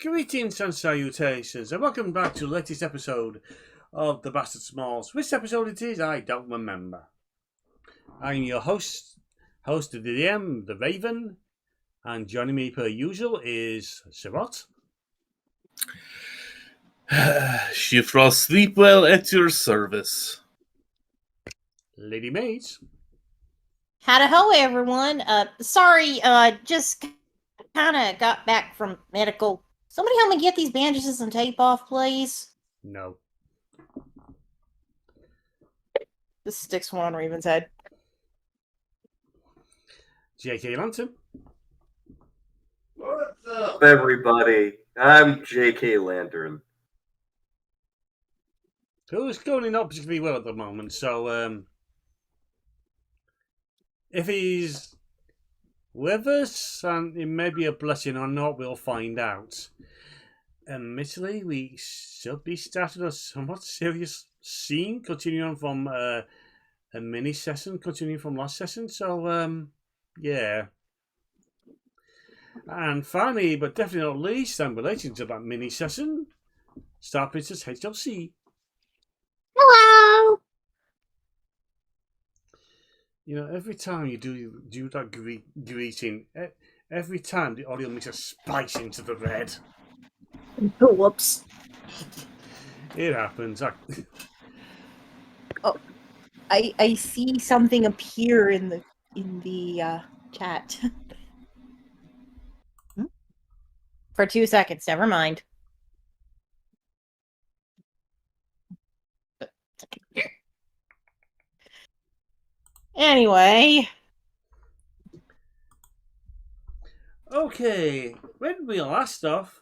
Greetings and salutations, and welcome back to the latest episode of the Bastard Smols. Which episode it is, I don't remember. I'm your host of the DM, the Raven, and joining me per usual is Sirot. Shifra, sleep well at your service. Ladymage. Howdy-ho, everyone. Sorry, just kind of got back from medical. Somebody help me get these bandages and tape off, please. No. This sticks one on Raven's head. JKLantern. What's up, everybody? I'm JKLantern. Who's going not particularly well at the moment, so if he's with us, and it may be a blessing or not, we'll find out. Admittedly, we should be starting a somewhat serious scene, continuing on from a mini session, continuing from last session. So, yeah. And finally, but definitely not least, and relating to that mini session, StarprincessHLC. Hello! You know, every time you do that greeting, every time the audio makes a spice into the red. Whoops. It happens. I see something appear in the chat. For 2 seconds, never mind. Anyway. Okay, when we last off,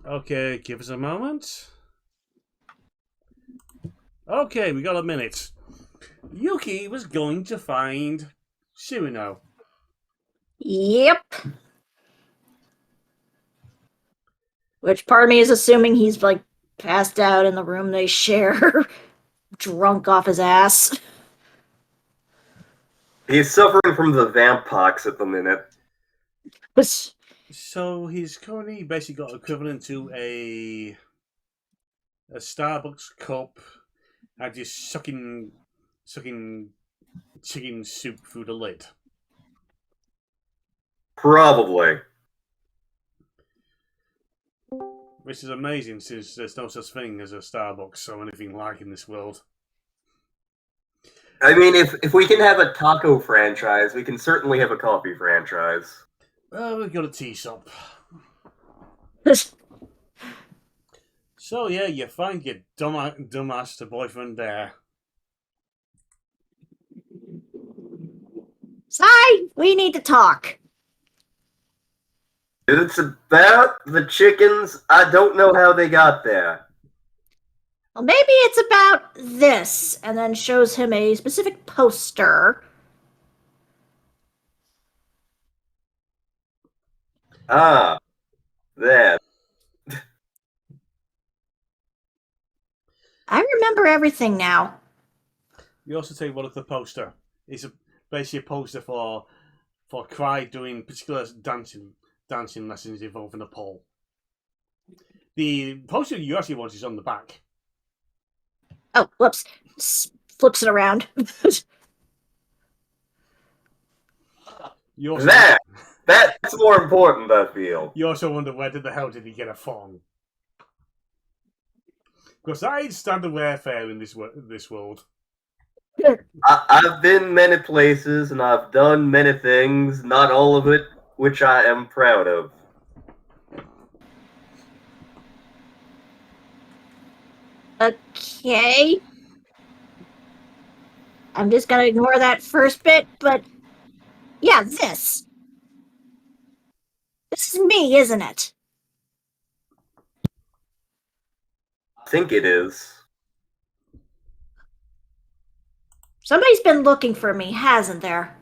okay, give us a moment. Okay, we got a minute. Yuki was going to find Suino. Yep. Which part of me is assuming he's like passed out in the room they share, drunk off his ass. He's suffering from the vamppox at the minute. So he's currently basically got equivalent to a Starbucks cup and just sucking chicken soup through the lid. Probably. Which is amazing, since there's no such thing as a Starbucks or anything like in this world. I mean, if we can have a taco franchise, we can certainly have a coffee franchise. Well, we've got a tea shop. So yeah, you find your dumbass boyfriend there. Sai, we need to talk. If it's about the chickens, I don't know how they got there. Well, maybe it's about this, and then shows him a specific poster. Ah, that. I remember everything now. You also take one look at the poster. It's basically a poster for Cry doing particular dancing lessons involving a pole. The poster you actually want is on the back. Oh, whoops. Flips it around. That's more important, I feel. You also wonder, where the hell did he get a phone? Because I ain't standard warfare in this world. I've been many places and I've done many things, not all of it which I am proud of. Okay. I'm just gonna ignore that first bit, but yeah, this. This is me, isn't it? I think it is. Somebody's been looking for me, hasn't there?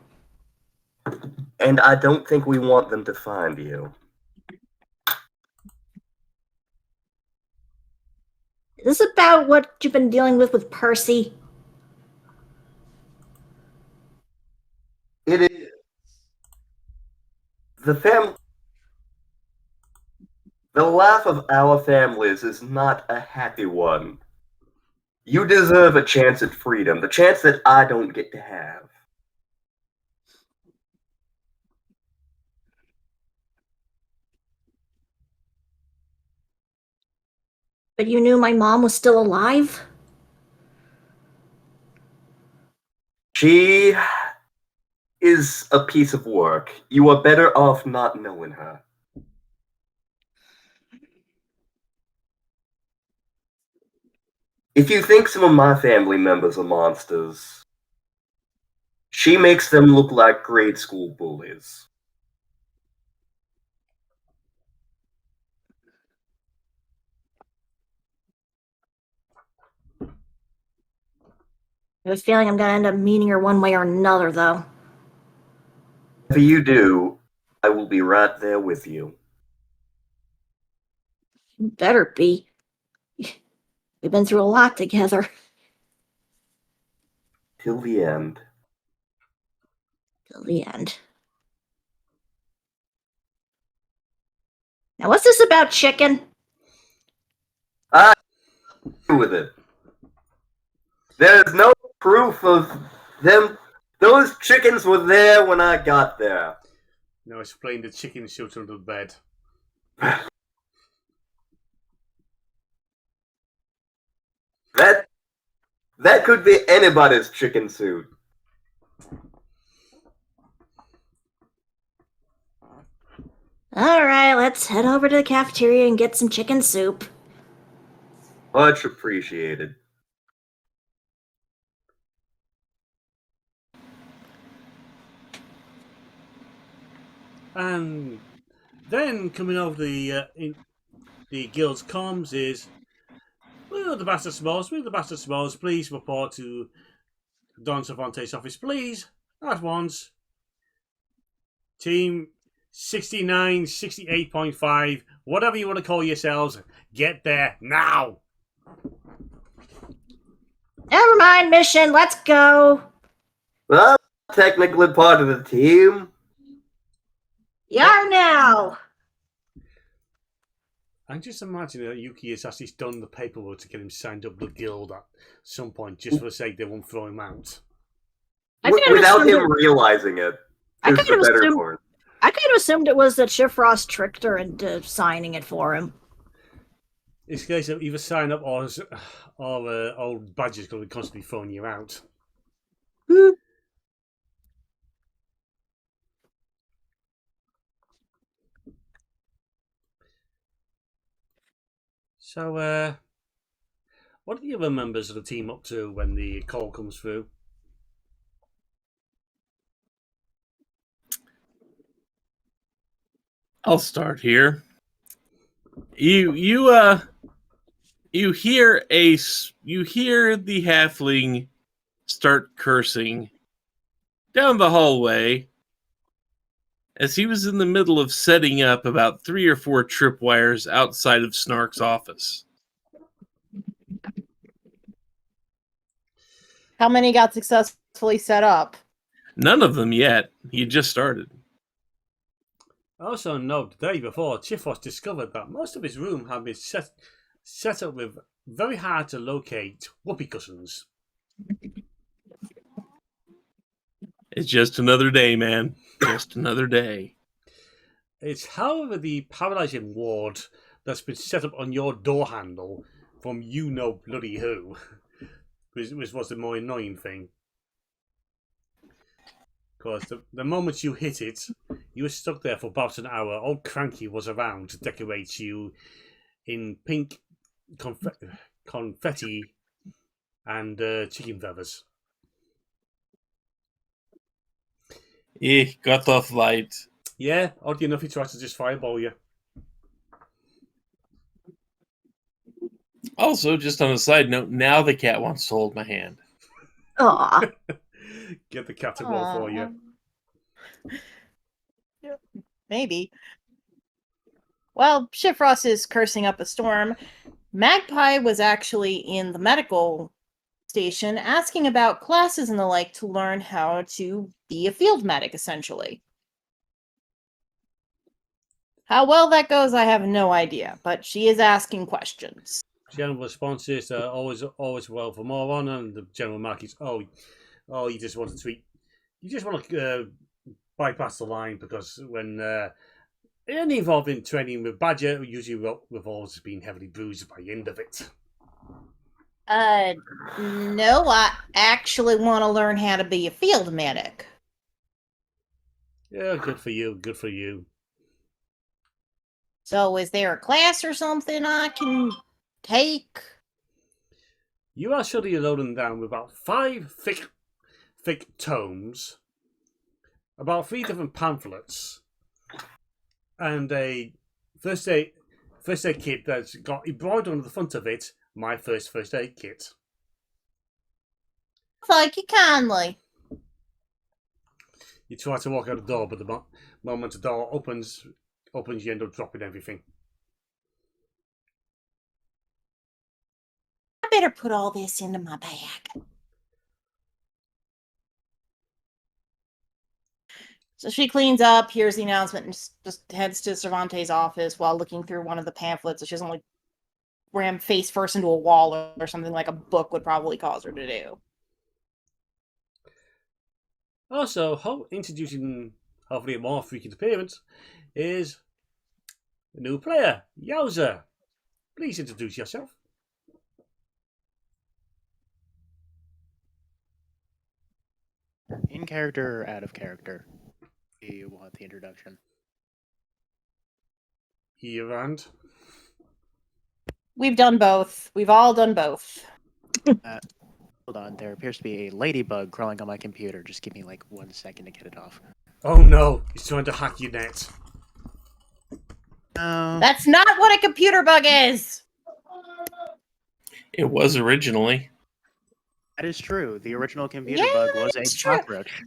And I don't think we want them to find you. Is this about what you've been dealing with Percy? It is. The laugh of our families is not a happy one. You deserve a chance at freedom, the chance that I don't get to have. But you knew my mom was still alive? She is a piece of work. You are better off not knowing her. If you think some of my family members are monsters, she makes them look like grade school bullies. I have a feeling I'm gonna end up meeting her one way or another, though. If you do, I will be right there with you. You better be. We've been through a lot together. Till the end. Till the end. Now, what's this about chicken? I agree with it. There's no proof of them. Those chickens were there when I got there. Now explain the chicken shit under the bed. That could be anybody's chicken suit. Alright, let's head over to the cafeteria and get some chicken soup. Much appreciated. And then coming over the guild's comms is, will the bastard Smols please report to Don Cervantes' office, please, at once. Team 69, 68.5, whatever you want to call yourselves, get there now. Never mind, mission, let's go. Well, I'm technically part of the team. You are now. I'm just imagining that Yuki has actually done the paperwork to get him signed up to the guild at some point, just for the sake they won't throw him out. Without him realizing it. I Is kind the of better assumed- part. I kind of assumed it was that Shifrost tricked her into signing it for him. It's a case of either sign up or old badges going to be constantly throwing you out. So, what are the other members of the team up to when the call comes through? I'll start here. You hear the halfling start cursing down the hallway as he was in the middle of setting up about 3 or 4 tripwires outside of Snark's office. How many got successfully set up? None of them yet. He just started. Also note, the day before, Chifos discovered that most of his room had been set up with very hard to locate whoopee cushions. It's just another day, man. Just another day. It's however the paralyzing ward that's been set up on your door handle from you know bloody who, which was the more annoying thing. Because the moment you hit it, you were stuck there for about an hour. Old Cranky was around to decorate you in pink confetti and chicken feathers. Got off light. Yeah, oddly enough, he tried to just fireball you. Also, just on a side note, now the cat wants to hold my hand. Aw. Get the cat to roll for you. Maybe. Well, Shifrost is cursing up a storm. Magpie was actually in the medical station asking about classes and the like to learn how to be a field medic, essentially. How well that goes, I have no idea, but she is asking questions. General responses are always well for moron, and the general mark is you just want to bypass the line because when any involved in training with Badger usually revolves being heavily bruised by the end of it. No, I actually want to learn how to be a field medic. Yeah, good for you. Good for you. So, is there a class or something I can take? You are surely loading down with about 5 thick tomes, about 3 different pamphlets, and a first aid kit that's got embroidered on the front of it, my first aid kit. Thank you kindly. You try to walk out the door, but the moment the door opens, you end up dropping everything. I better put all this into my bag. So she cleans up, hears the announcement, and just heads to Cervantes' office while looking through one of the pamphlets so she doesn't ram face first into a wall or something like a book would probably cause her to do. Also, introducing hopefully a more frequent appearance is a new player, Yeozwah. Please introduce yourself. In character or out of character? Do you want the introduction? Here and We've done both. We've all done both. Hold on, there appears to be a ladybug crawling on my computer. Just give me like 1 second to get it off. oh no, he's trying to hack your net. That's not what a computer bug is! It was originally. That is true. The original computer Yeah, bug was a it's true. cockroach.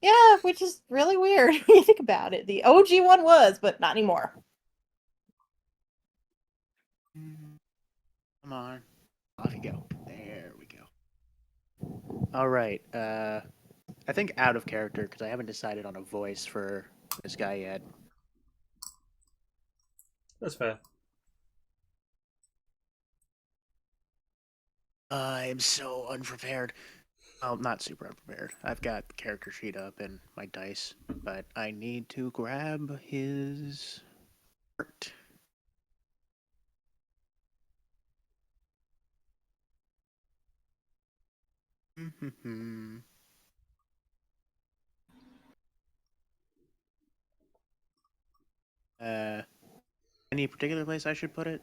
Yeah, which is really weird when you think about it. The OG one was, but not anymore. Come on. Off you go. There we go. Alright, I think out of character, because I haven't decided on a voice for this guy yet. That's fair. I'm so unprepared. Well, not super unprepared. I've got the character sheet up and my dice, but I need to grab his art. Any particular place I should put it?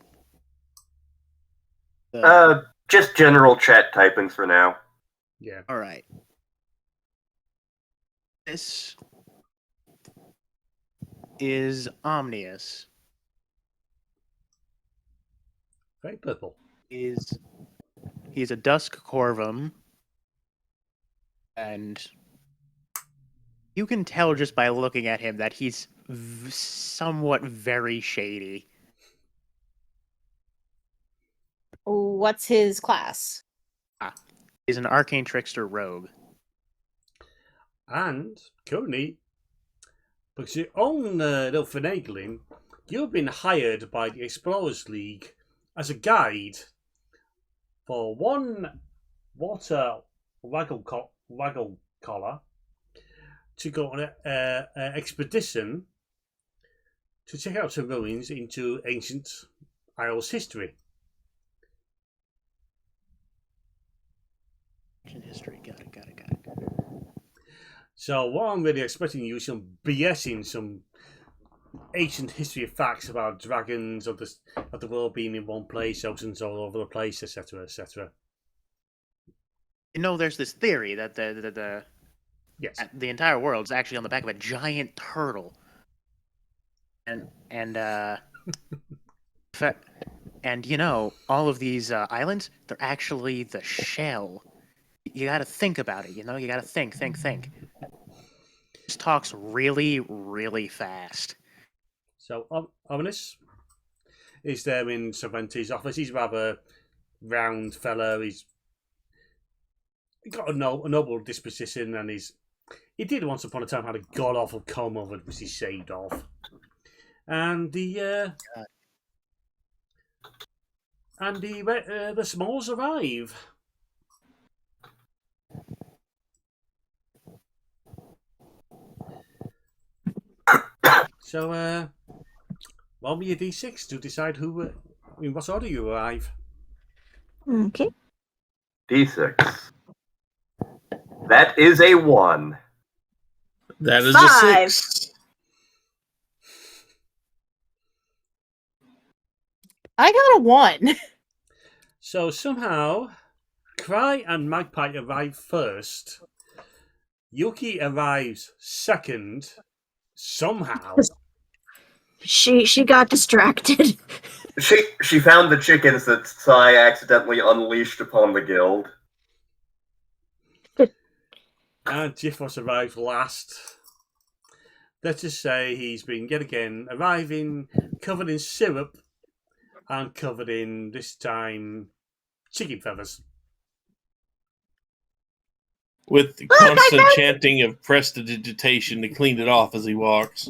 Just general chat typings for now. Yeah. All right. This is Omnius. Very purple. He's a dusk corvum, and you can tell just by looking at him that he's somewhat very shady. What's his class? He's an arcane trickster rogue. And currently, because your own little finagling, you've been hired by the Explorers League as a guide for one water waggle collar to go on an expedition to check out some ruins into ancient Isles history. Ancient history, got it. So what I'm really expecting you is some BSing some ancient history facts about dragons of the world being in one place, oceans all over the place, etc., etc. You know, there's this theory that Yes. the entire world's actually on the back of a giant turtle, and you know, all of these islands, they're actually the shell. You got to think about it. You know, you got to think. This talks really, really fast. So Ominous is there in Cervantes' office. He's a rather round fella. He's got a noble disposition, and he did once upon a time had a god awful comb over which he shaved off, and the Smols arrive. So, roll me a d6 to decide who, in what order you arrive. Okay. D6. That is a 1. That is 5. a 6. I got a 1. So somehow, Cry and Magpie arrive first. Yuki arrives second. Somehow. She got distracted. She found the chickens that Sai accidentally unleashed upon the guild. And Jiffos arrives last. Let's just say he's been yet again arriving covered in syrup and covered in, this time, chicken feathers. With the constant chanting of prestidigitation to clean it off as he walks.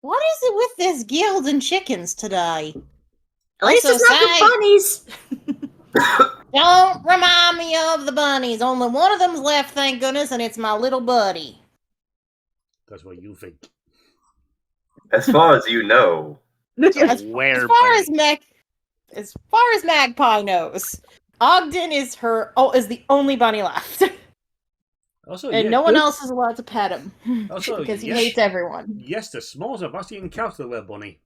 What is it with this guild and chickens today? At least So it's not the bunnies. Don't remind me of the bunnies. Only one of them's left, thank goodness, and it's my little buddy. That's what you think. As far as you know. As Where, as far as Magpie knows, Ogden is the only bunny left. Also, And yeah, no one else is allowed to pet him. Also, because he yes. hates everyone. Yes, the Smalls have actually encountered the red bunny.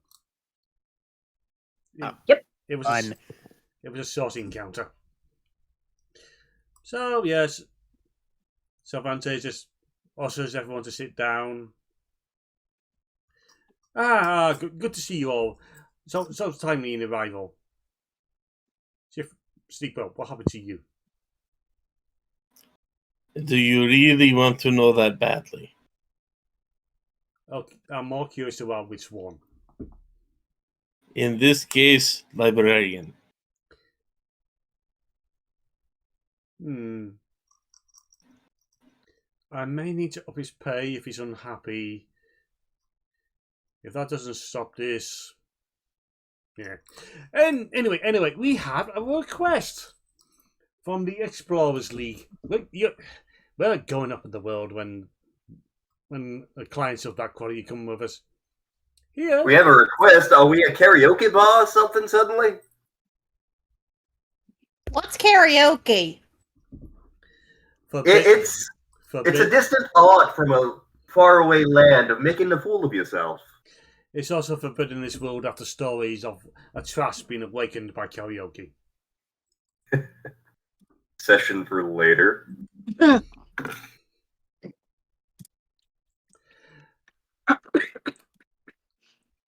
Yep. It was Fun. it was a saucy encounter. So yes, Cervantes just ushers everyone to sit down. Good to see you all. So timely in arrival. Sleeper, what happened to you? Do you really want to know that badly? Okay, I'm more curious about which one. In this case, librarian. I may need to up his pay if he's unhappy. If that doesn't stop this. Yeah. And anyway, we have a request from the Explorers League. We're going up in the world when the clients of that quality come with us. Here. We have a request. Are we a karaoke bar or something suddenly? What's karaoke? It's a distant art from a faraway land of making a fool of yourself. It's also forbidden in this world after stories of a trash being awakened by karaoke. Session for later.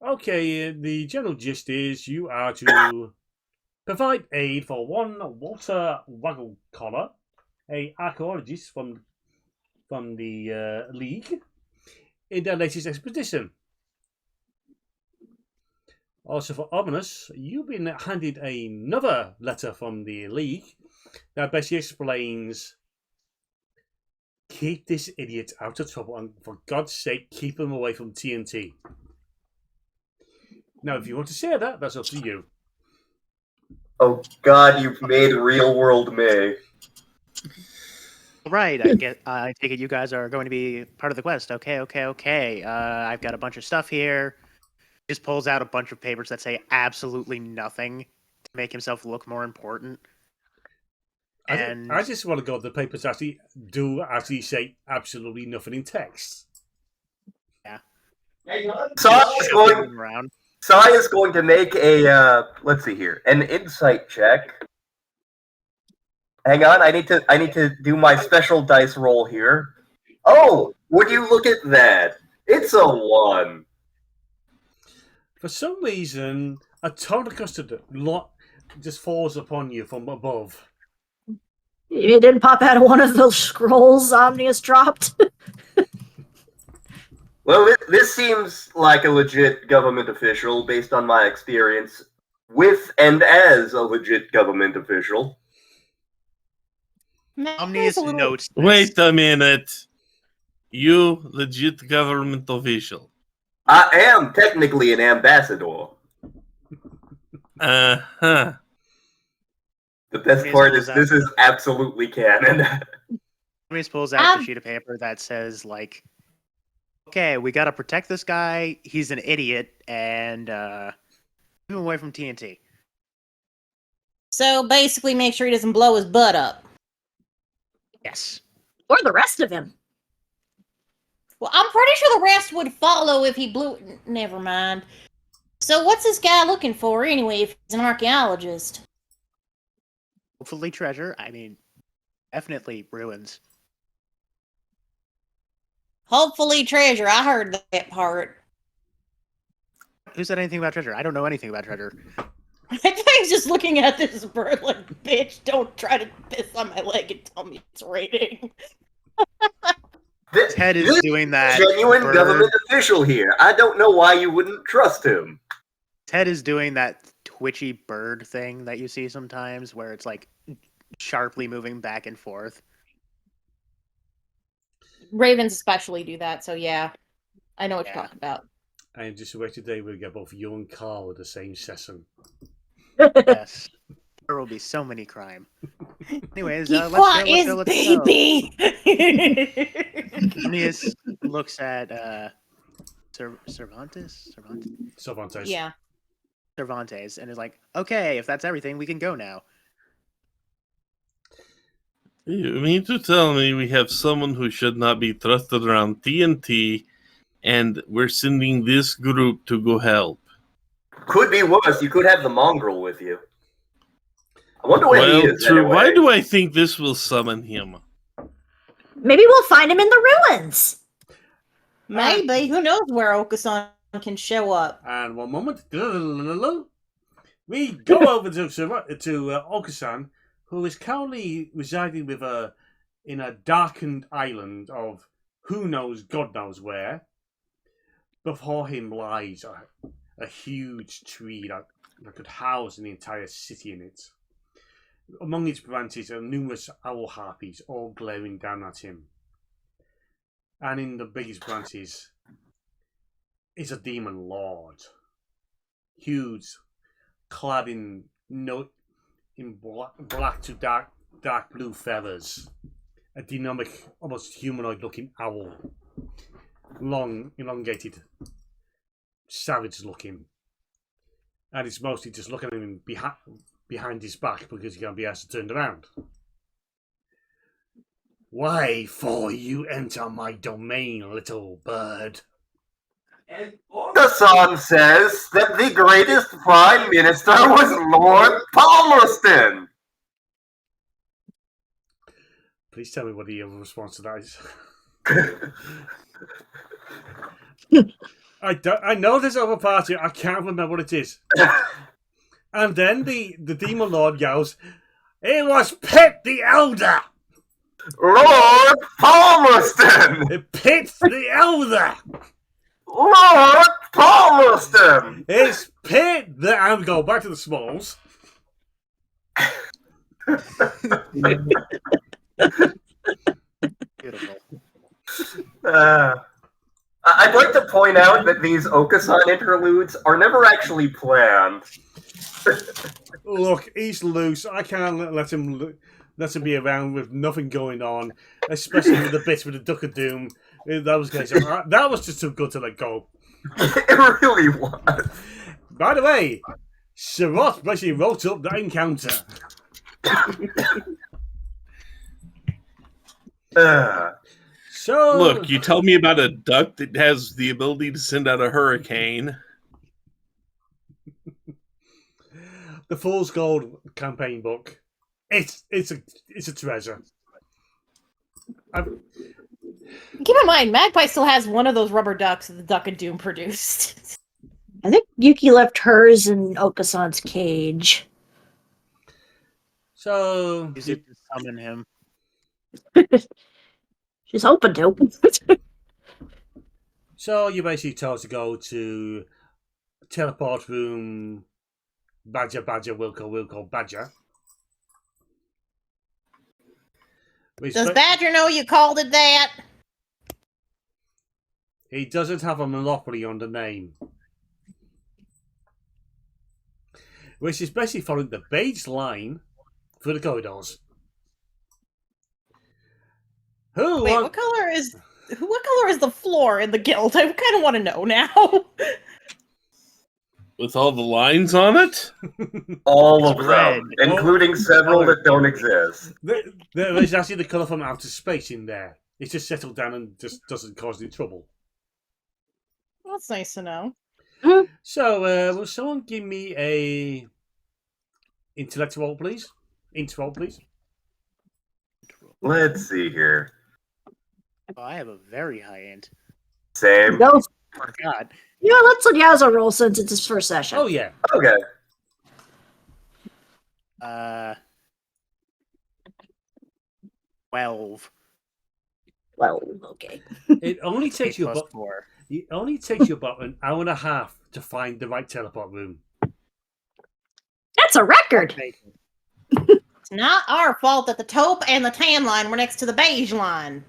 Okay, the general gist is you are to provide aid for one Walter Wagglecollar, a archaeologist from the League, in their latest expedition. Also for Ominous, you've been handed another letter from the League that basically explains, keep this idiot out of trouble and for God's sake keep him away from TNT. Now if you want to share that, that's up to you. Oh God, you've made real world May. Right, I take it you guys are going to be part of the quest. Okay. I've got a bunch of stuff here. Just pulls out a bunch of papers that say absolutely nothing to make himself look more important. And I just want to go. The papers actually say absolutely nothing in text. yeah, Sai is going to make a let's see here, an insight check. Hang on, I need to do my special dice roll here. Oh, would you look at that? It's a 1. For some reason, a total custard lot just falls upon you from above. It didn't pop out of one of those scrolls Omnius dropped. Well, this seems like a legit government official based on my experience with and as a legit government official. Omnius notes this. Wait a minute. You legit government official. I am technically an ambassador. Uh-huh. The best part is this is absolutely canon. Omnius pulls out the sheet of paper that says, like, okay, we gotta protect this guy. He's an idiot, and keep him away from TNT. So basically, make sure he doesn't blow his butt up. Yes. Or the rest of him. Well, I'm pretty sure the rest would follow if he blew. Never mind. So what's this guy looking for anyway? If he's an archaeologist, Hopefully treasure. I mean, definitely ruins. hopefully treasure. I heard that part. Who said anything about treasure? I don't know anything about treasure. I think he's just looking at this bird like, bitch, don't try to piss on my leg and tell me it's raining. Ted is doing that. Genuine bird. government official here. I don't know why you wouldn't trust him. Ted is doing that twitchy bird thing that you see sometimes where it's like sharply moving back and forth. Ravens especially do that, so yeah. I know what Yeah. you're talking about. I am just waiting today we'll get both you and Carl with the same session. Yes. There will be so many crime. Anyways, He let's fought go. his baby! Aeneas looks at Cervantes? Cervantes. Yeah. Cervantes and is like, okay, if that's everything, we can go now. You mean to tell me we have someone who should not be trusted around TNT, and we're sending this group to go help? Could be worse. You could have the mongrel with you. I wonder where he is. True. Anyway. Why do I think this will summon him? Maybe we'll find him in the ruins. Maybe. Who knows where Okasan can show up? And one moment, we go over to Okasan, who is currently residing with in a darkened island of who knows, God knows where. Before him lies a huge tree that could house an entire city in it. Among its branches are numerous owl harpies, all glaring down at him. And in the biggest branches is a demon lord, huge, clad in black to dark blue feathers, a dynamic, almost humanoid-looking owl, long, elongated, savage-looking, and it's mostly just looking at him behind his back because he can't be asked to turn around. Why for you enter my domain, little bird? The song says that the greatest prime minister was Lord Palmerston. Please tell me what the response to that is. I know there's other party. I can't remember what it is. And then the demon lord yells, "It was Pitt the Elder! Lord Palmerston! Pitt the Elder! Lord Palmerston! It's Pitt the..." And go back to the Smols. Beautiful. I'd like to point out that these Okasan interludes are never actually planned. Look, he's loose. I can't let him be around with nothing going on, especially with the bits with the Duck of Doom. That was just too good to let go. It really was. By the way, Sirot basically wrote up that encounter. So Look, you told me about a duck that has the ability to send out a hurricane. the Fool's Gold campaign book. It's a treasure. Keep in mind, Magpie still has one of those rubber ducks that the Duck of Doom produced. I think Yuki left hers in Okasan's cage. So Use it to summon him. She's hoping to. So you basically told to go to teleport room Badger, Wilco, Badger. Does Badger know you called it that? He doesn't have a monopoly on the name. Which is basically following the beige line for the corridors. Wait, what color is the floor in the guild? I kind of want to know now. With all the lines on it? All of It's them, red. including several that don't exist. There is actually the colour from outer space in there. It's just settled down and just doesn't cause any trouble. That's nice to know. So, will someone give me a intellectual, please? Intro, please. Let's see here. Oh, I have a very high end. Same. Go. Forgot. Yeah, let's let Yeozwah roll since it's his first session. Oh, yeah. Okay. 12. Well, okay. It only takes you plus about 4. it only takes you about an hour and a half to find the right teleport room. That's a record. It's not our fault that the taupe and the tan line were next to the beige line.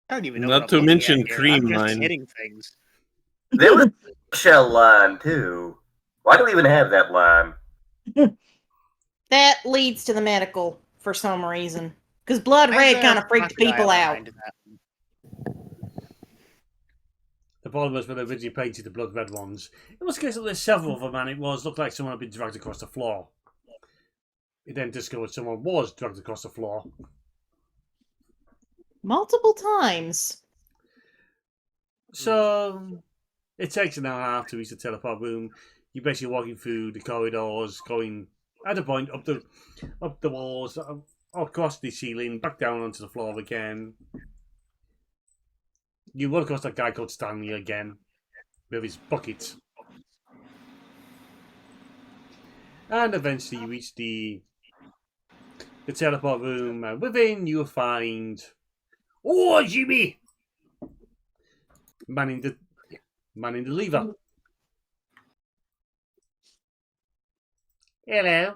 I don't even know. Not what to I'm looking mention at here. cream I'm just line. hitting things. There was a shell line, too. Why do we even have that line? That leads to the medical for some reason. Because blood red kind of freaked people out. The problem was when they originally painted the blood red ones. It was a case that there's several of them, and it looked like someone had been dragged across the floor. It then discovered someone was dragged across the floor. Multiple times. So it takes an hour and a half to reach the teleport room. You're basically walking through the corridors, going at a point up the walls, across the ceiling, back down onto the floor again. You run across that guy called Stanley again with his buckets. And eventually you reach the teleport room, and within you'll find Jimmy! Manning the lever. Hello.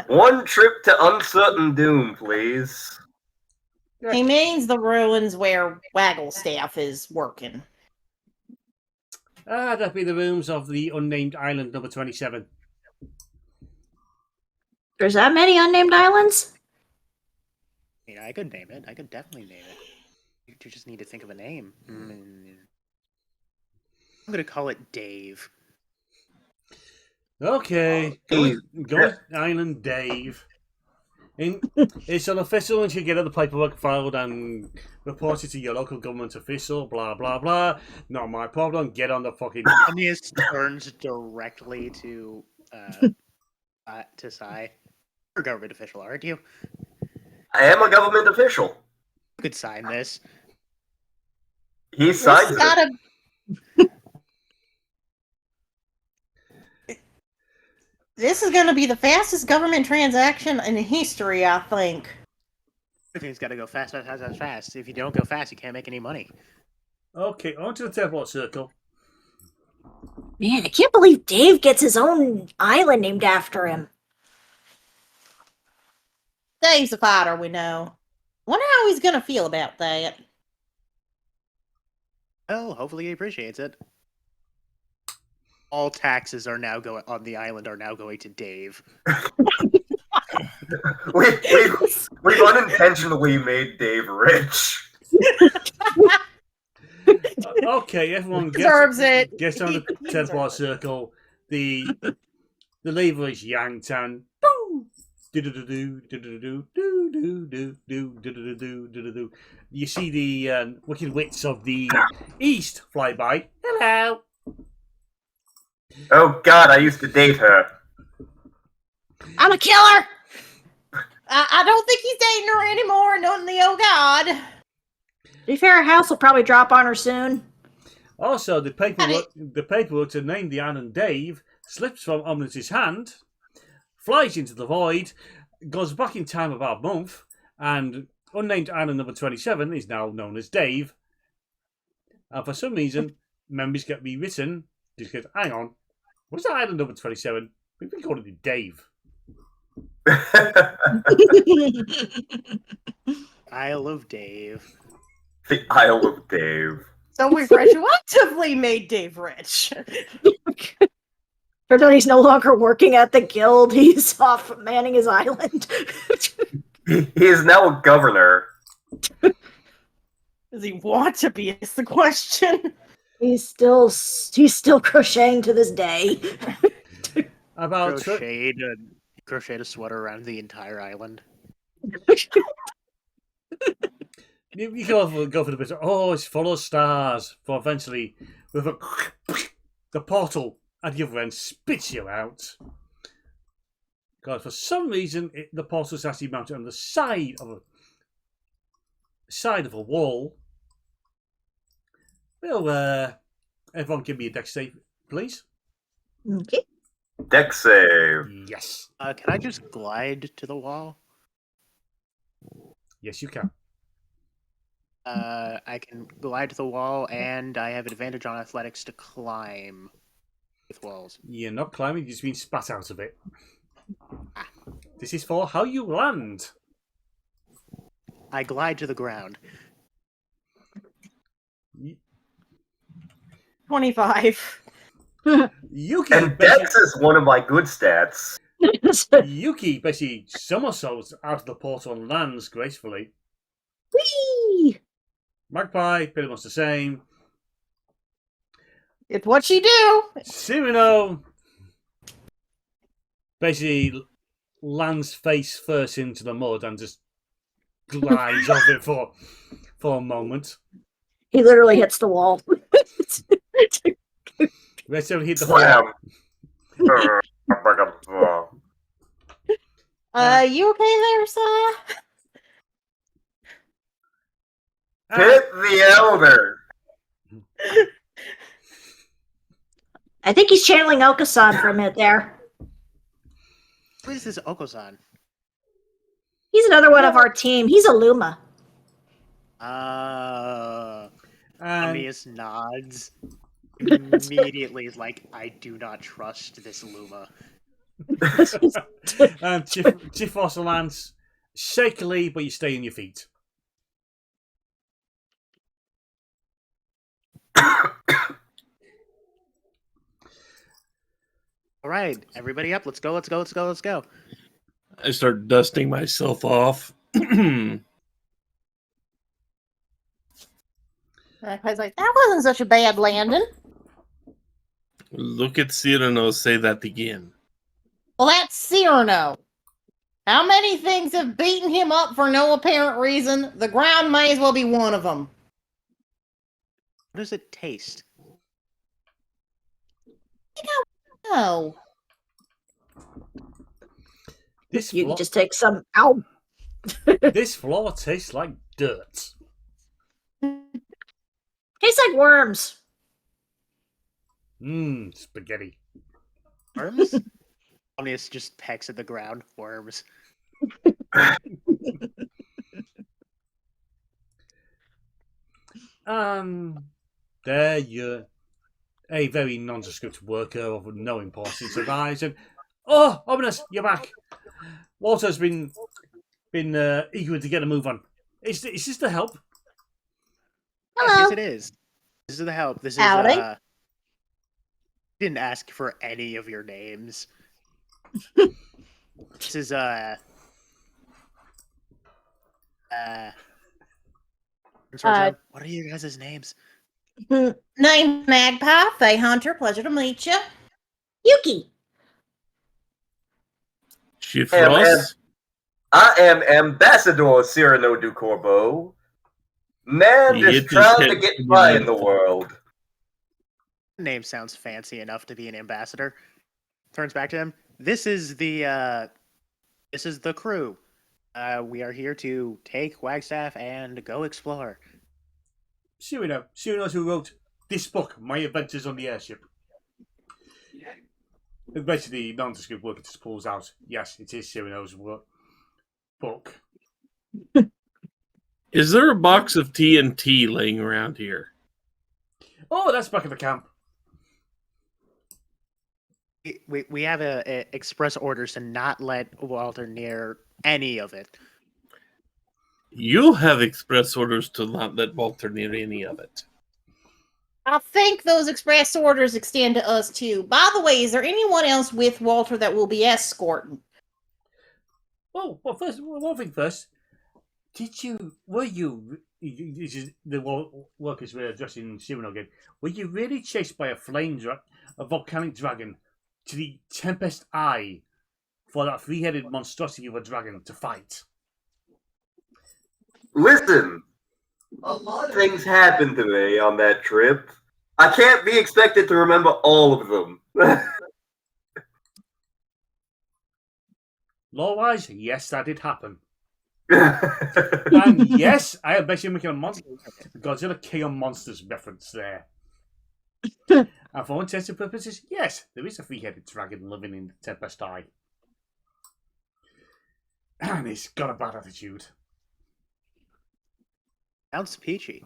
One trip to uncertain doom, please. He means the ruins where Wagglestaff is working. That'd be the rooms of the unnamed island number 27. There's that many unnamed islands? I could name it. I could definitely name it. You just need to think of a name. I'm gonna call it Dave. Okay, go Island Dave. It's unofficial and you get the paperwork filed and report it to your local government official, blah, blah, blah. Not my problem. Get on the fucking... Aeneas turns directly to Sai. You're a government official, aren't you? I am a government official. You could sign this. He signs it. This is going to be the fastest government transaction in history, I think. Everything's got to go fast, fast, fast, fast, fast. If you don't go fast, you can't make any money. Okay, on to the teleport circle. Man, I can't believe Dave gets his own island named after him. Dave's a fighter, we know. Wonder how he's going to feel about that. Well, hopefully he appreciates it. All taxes are now going on the island are now going to Dave. We've unintentionally made Dave rich. Okay, everyone Deserves it. gets on the teleport circle. The lever is yanked and you see the wicked wits of the east fly by. Hello. Oh God, I used to date her. I'm a killer! I don't think he's dating her anymore, not the oh God. To be fair, House will probably drop on her soon. Also, the paperwork to name the island Dave slips from Omnis's hand, flies into the void, goes back in time about a month, and unnamed island number 27 is now known as Dave. And for some reason, memories get rewritten. Just goes, hang on, What's that island number 27? We've been calling it Dave. Isle of Dave. The Isle of Dave. So we've retroactively made Dave rich. Turns out he's no longer working at the guild. He's off manning his island. He is now a governor. Does he want to be? Is the question. He's still crocheting to this day. About Crocheted a sweater around the entire island. you go for the bit. Oh, it's full of stars. For eventually, with the portal at the other end spits you out. God, for some reason, the portal is actually mounted on the side of a wall. Well, everyone, give me a dex save, please. Okay. Dex save. Yes, Can I just glide to the wall? yes, you can. I can glide to the wall, and I have advantage on athletics to climb with walls. You're not climbing; you've just been spat out of it. This is for how you land. I glide to the ground. 25. Yuki, And Dex is one of my good stats. Yuki basically somersaults out of the portal and lands gracefully. Whee! Magpie, pretty much the same. It's what you do. Cyrano basically lands face first into the mud and just glides off it for a moment. He literally hits the wall. Let's hit the Slam. floor. You okay there, Saya? Hit the elder. I think he's channeling Okasan for a minute there. Who is this Okosan? He's another one of our team. He's a Luma. Amneas nods. Immediately is like, I do not trust this Luma. And Chief also lands shakily, but you stay on your feet. All right, everybody up. Let's go. I start dusting myself off. Magpie's like, that wasn't such a bad landing. Look at Cyrano say that again. Well, that's Cyrano. How many things have beaten him up for no apparent reason? The ground may as well be one of them. What does it taste? No. This You floor, can just take some. Ow! this floor tastes like dirt. Tastes like worms. Spaghetti. Worms? Amneas just pecks at the ground. Worms. There you're a very nondescript worker of no importance arrives and ominous, you're back. Walter's been eager to get a move on. Is this the help? Hello. Yes, it is. This is the help. This is Howdy. Didn't ask for any of your names. This is what are your guys' names? Name Magpie, Faye Hunter. Pleasure to meet you. Yuki. Chief Hey, Ross? I am Ambassador Cyrano du Corbeau. Man He just hit his trying to head get in by the in the world. Name sounds fancy enough to be an ambassador. Turns back to him. This is the crew. We are here to take Wagstaff and go explore. Cyrano who wrote this book, My Adventures on the Airship. Basically, nondescript worker just pulls out. Yes, it is Cyrano's book. Is there a box of TNT laying around here? Oh, that's back at the camp. We have a express orders to not let Walter near any of it. You'll have express orders to not let Walter near any of it. I think those express orders extend to us too. By the way, is there anyone else with Walter that will be escorting? Oh, well, first, one thing first. Were you the workers were addressing Cyrano again, were you really chased by a volcanic dragon to the Tempest Eye for that three-headed monstrosity of a dragon to fight? Listen, a lot of things happened today on that trip. I can't be expected to remember all of them. Law-wise, yes, that did happen. And yes, I am basically making a Godzilla King of Monsters reference there. And for all intents and purposes, yes, there is a three-headed dragon living in the Tempest Eye. And it's got a bad attitude. Sounds peachy.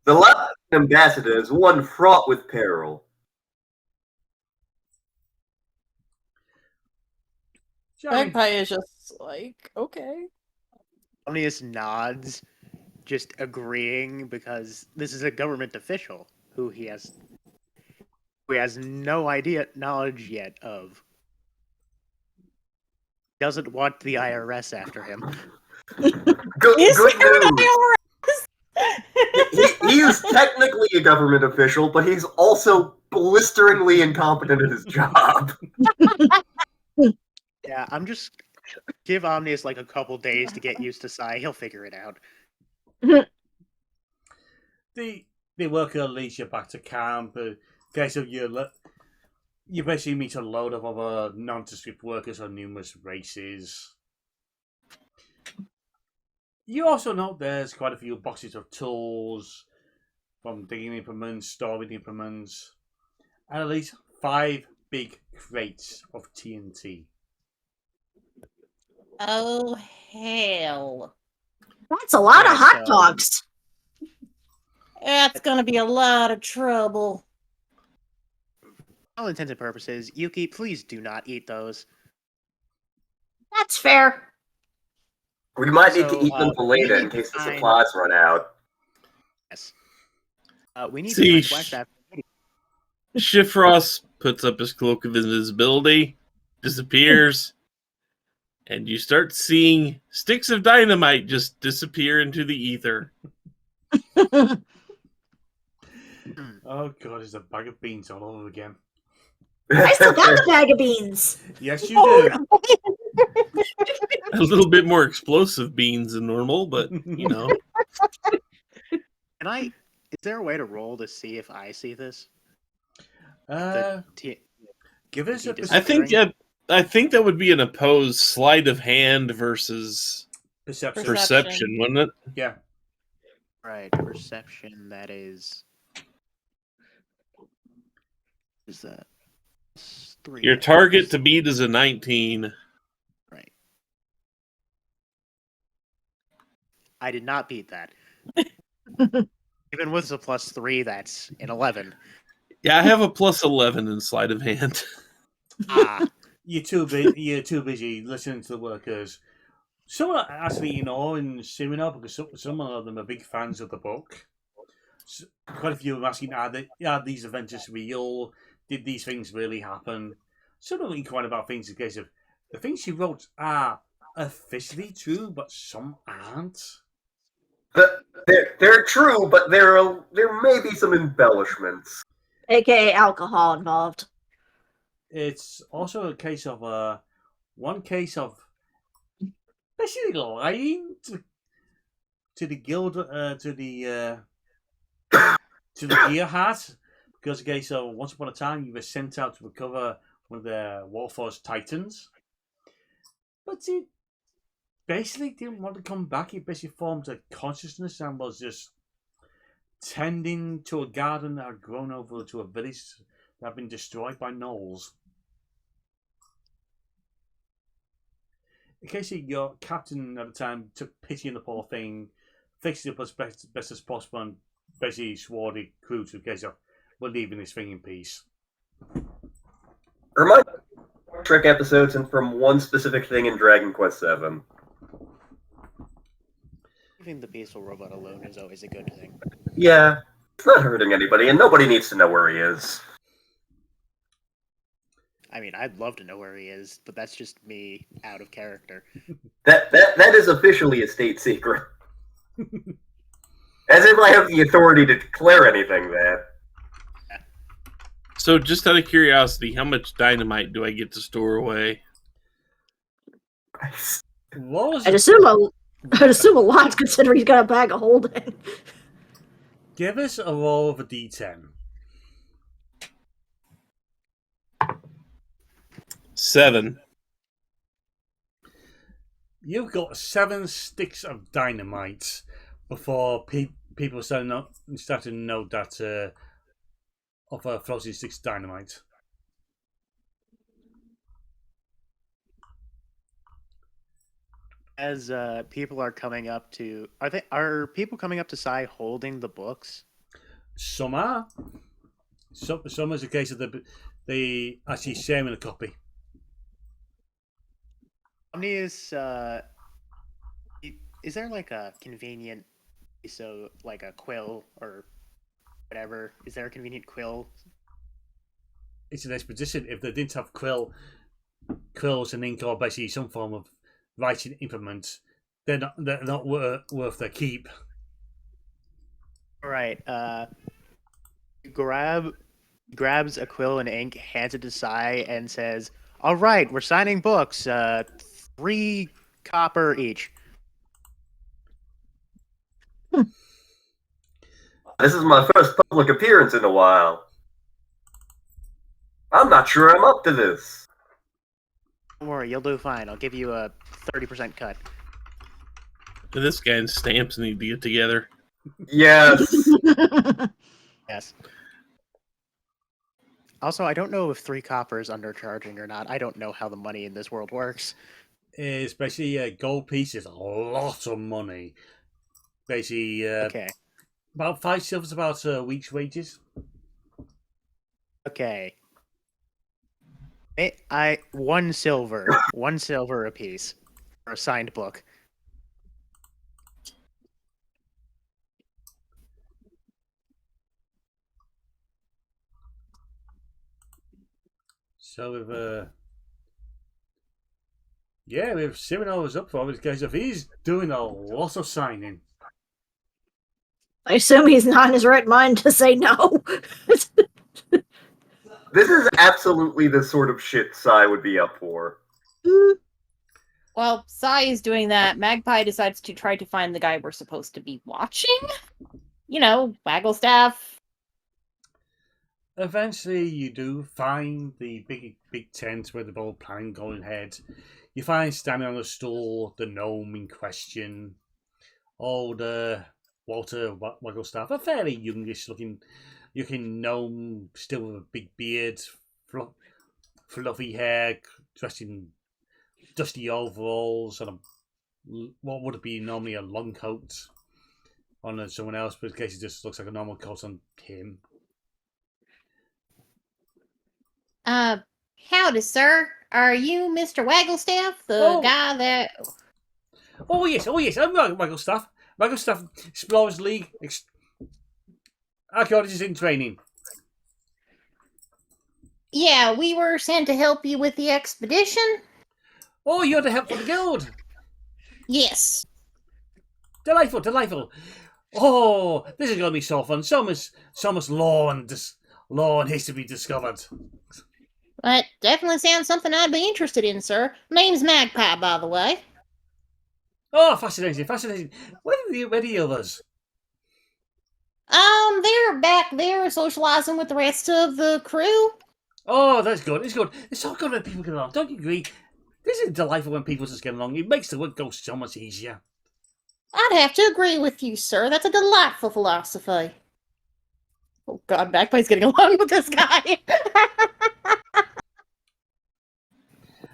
The last ambassador is one fraught with peril. Magpie is just like, okay. Omnius nods, just agreeing because this is a government official who he has no knowledge yet of. Doesn't want the IRS after him. Good news. He is technically a government official, but he's also blisteringly incompetent at his job. Yeah, I'm just give Omnius like a couple days to get used to Sai. He'll figure it out. The worker leads you back to camp. You basically meet a load of other nondescript workers of numerous races. You also note there's quite a few boxes of tools, from digging implements, storing implements, and at least 5 big crates of TNT. Oh, hell. That's a lot of Yeah, hot so- dogs. That's gonna be a lot of trouble. For all intents and purposes, Yuki, please do not eat those. That's fair. We might need to So, eat them for we later need in to case the find- supplies run out. Yes. We need See, to find Flagstaff. Shifrost puts up his cloak of invisibility, disappears, and you start seeing sticks of dynamite just disappear into the ether. Oh god, there's a bag of beans all over again. I still got the bag of beans. Yes, you do. A little bit more explosive beans than normal, but you know. Can I? Is there a way to roll to see if I see this? Give us a I think that would be an opposed sleight of hand versus perception. perception, wouldn't it? Yeah. Right, perception. That is. Is that 3? Your target to beat is a 19. Right. I did not beat that. Even with a +3, that's an 11. Yeah, I have a plus 11 in sleight of hand. Ah, You're too busy listening to the workers. Someone actually, in seminar, because some of them are big fans of the book. Quite a few are asking, are these events real? Did these things really happen? Some of them inquire about things in case of the things she wrote are officially true, but some aren't. They're true, but there may be some embellishments. AKA alcohol involved. It's also a case of one case of basically lying to the guild to the gear hat, because okay, so once upon a time you were sent out to recover one of the Warforged Titans, but it basically didn't want to come back. It basically formed a consciousness and was just tending to a garden that had grown over to a village that had been destroyed by gnolls. Occasionally, your captain at the time took pity on the poor thing, fixed it up as best as possible, and basically swore the crew to, okay, so we're leaving this thing in peace. Remind Trek episodes and from one specific thing in Dragon Quest VII. Leaving the peaceful robot alone is always a good thing. Yeah, it's not hurting anybody, and nobody needs to know where he is. I mean, I'd love to know where he is, but that's just me out of character. That is officially a state secret. As if I have the authority to declare anything there. So, just out of curiosity, how much dynamite do I get to store away? What was I'd it? assume a lot, considering he's got a bag of holding. Give us a roll of a d10. 7. You've got 7 sticks of dynamite before people started to know that of a floating sticks dynamite. As people are coming up to, are people coming up to Sai holding the books? Some are. Some is a case of they actually sharing a copy. Omni is there like a convenient, so like a quill or whatever? Is there a convenient quill? It's an expedition. If they didn't have quills and ink, or basically some form of writing implement, they're not worth their keep. All right. Grabs a quill and ink, hands it to Sai, and says, "All right, we're signing books. 3 copper each." This is my first public appearance in a while. I'm not sure I'm up to this. Don't worry, you'll do fine. I'll give you a 30% cut. And this guy and stamps need to get together. Yes. Yes. Also, I don't know if 3 copper is undercharging or not. I don't know how the money in this world works. Especially a gold piece is a lot of money. Basically, Okay. about 5 silver is about a week's wages. Okay. 1 silver. 1 silver apiece for a signed book. So we've $7 up for this case if he's doing a lot of signing. I assume he's not in his right mind to say no. This is absolutely the sort of shit Sai would be up for. While Sai is doing that, Magpie decides to try to find the guy we're supposed to be watching. You know, Wagglestaff. Eventually, you do find the big tent where the whole plan going ahead. You find standing on a stool the gnome in question, old Walter Wagglestaff, a fairly youngish looking gnome, still with a big beard, fluffy hair, dressed in dusty overalls, and what would be normally a long coat on someone else, but in case it just looks like a normal coat on him. Howdy, sir. Are you Mr. Wagglestaff, the guy that... Oh yes, I'm Wagglestaff. Wagglestaff Explorers League archaeologist in training. Yeah, we were sent to help you with the expedition. Oh, you're the help for the guild. Yes. Delightful. Oh, this is going to be so fun. So much lore and history discovered. That definitely sounds something I'd be interested in, sir. Name's Magpie, by the way. Oh, fascinating. Where are the others? They're back there socializing with the rest of the crew. Oh, that's good. It's good. It's so good when people get along. Don't you agree? This is delightful when people just get along. It makes the work go so much easier. I'd have to agree with you, sir. That's a delightful philosophy. Oh God, Magpie's getting along with this guy.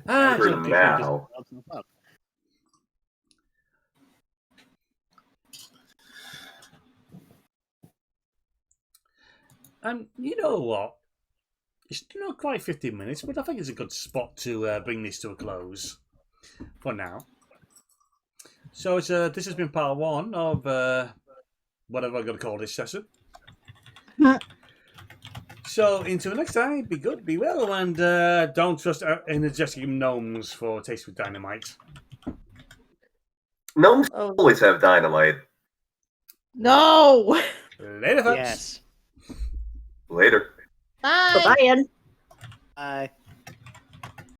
For now. And you know what? It's not quite 15 minutes, but I think it's a good spot to bring this to a close for now. So this has been part 1 of whatever I'm going to call this session. So until next time, be good, be well, and don't trust energetic gnomes for taste with dynamite. Gnomes Oh. always have dynamite. No. Later, folks. Yes. Later. Bye. Bye, Ian. Bye.